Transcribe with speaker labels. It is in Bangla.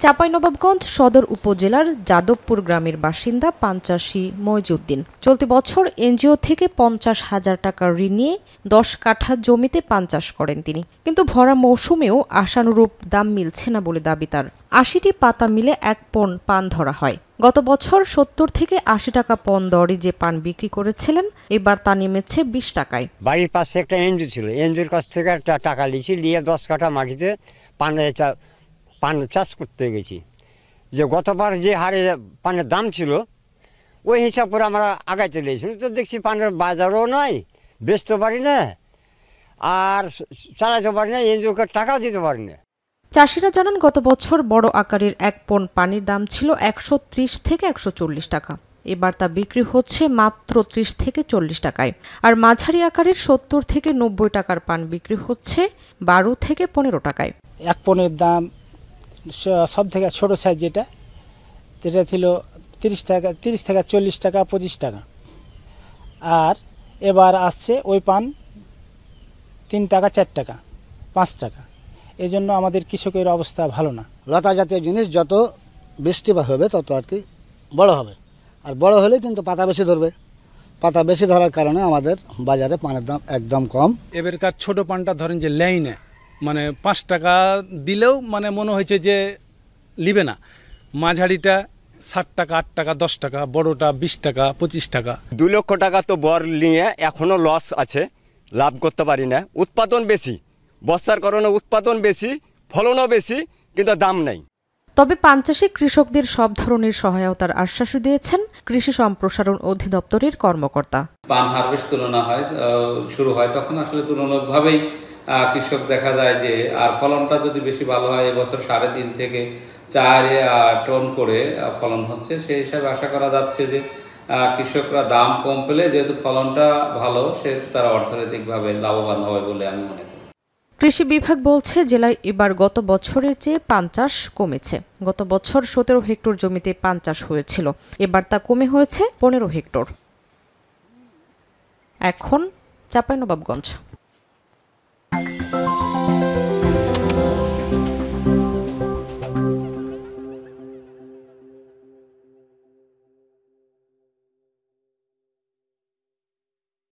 Speaker 1: চাঁপাইনবাবগঞ্জ সদর উপজেলার যাদবপুর গ্রামের বাসিন্দা পাঞ্চাশী মইজউদ্দিন চলতি বছর এনজিও থেকে ৫০,০০০ টাকা ঋণ নিয়ে ১০ কাঠা জমিতে পান চাষ করেন তিনি। কিন্তু ভরা মৌসুমেও আশানুরূপ দাম মিলছে না বলে দাবি তার। ৮০টি পাতা মিলে ১ পণ পান ধরা হয়। গত বছর ৭০ থেকে ৮০ টাকা পণ দরে যে পান বিক্রি করেছিলেন এবার তা নেমেছে ২০ টাকায়।
Speaker 2: বাড়ির পাশে একটা এনজিও ছিল, এনজিওর কাছ থেকে একটা টাকা লিখি নিয়ে ১০ কাঠা মাটিতে পান চাষ করতে গেছি। যে গতবার যে হারে পানের দাম ছিল ওই হিসাব করে আমরা আগাইতে লেগেছিল, তো দেখছি পানের বাজারও নয়, বেচতে পারি না আর চালাতে পারি না, এনজিওকে টাকাও দিতে পারি না।
Speaker 1: চাষিরা জানান গত বছর বড় আকারের ১ পণ পানির দাম ছিল ১৩০ থেকে ১৪০ টাকা। এবার তা বিক্রি হচ্ছে মাত্র ৩০ থেকে ৪০ টাকায়। আর মাঝারি আকারের ৭০ থেকে ৯০ টাকার পান বিক্রি হচ্ছে ১২ থেকে ১৫ টাকায়।
Speaker 3: ১ পণের দাম সব থেকে ছোট সাইজ যেটা ছিল ৩০ থেকে ৪০ টাকা, ২৫ টাকা। আর এবার আসছে ওই পান ৩ টাকা, ৪ টাকা, ৫ টাকা। এই জন্য আমাদের কৃষকের অবস্থা ভালো না।
Speaker 4: লতা জাতীয় জিনিস যত বৃষ্টিপাত হবে তত আর কি বড় হবে, আর বড় হলে কিন্তু পাতা বেশি ধরবে। পাতা বেশি ধরার কারণে আমাদের বাজারে পানের দাম একদম কম।
Speaker 5: এবারকার ছোট পানটা ধরেন যে লাইনে মানে ৫ টাকা দিলেও মানে মনে হয়েছে যে লিবে না। মাঝারিটা ৬০ টাকা, ৮ টাকা, ১০ টাকা, বড়টা ২০ টাকা, ২৫ টাকা।
Speaker 6: ২ লক্ষ টাকা তো বর নিয়ে এখনও লস আছে, লাভ করতে পারি না। উৎপাদন বেশি, বর্ষার কারণে উৎপাদন বেশি, ফলনও বেশি, কিন্তু দাম নেই।
Speaker 1: তবে পান চাষে কৃষকদের সব ধরনের সহায়তার আশ্বাস দিয়েছেন কৃষি সম্প্রসারণ অধিদপ্তরের কর্মকর্তা।
Speaker 7: পান হারভেস্ট শুরু হয় তখন আসলে তুলনামূলকভাবেই কৃষক দেখা যায় যে আর ফলনটা যদি বেশি ভালো হয়, এবছর ৩.৫ থেকে ৪ টন করে ফলন হচ্ছে। সেই হিসাবে আশা করা যাচ্ছে যে কৃষকরা দাম কম পেলে যেহেতু ফলনটা ভালো সেহেতু তারা অর্থনৈতিকভাবে লাভবান হবে বলে আমি মনে করি।
Speaker 1: কৃষি বিভাগ বলছে জেলায় এবার গত বছরের চেয়ে পান চাষ কমেছে। গত বছর ১৭ হেক্টর জমিতে পান চাষ হয়েছিল, এবার তা কমে হয়েছে ১৫ হেক্টর। এখন চাঁপাইনবাবগঞ্জ।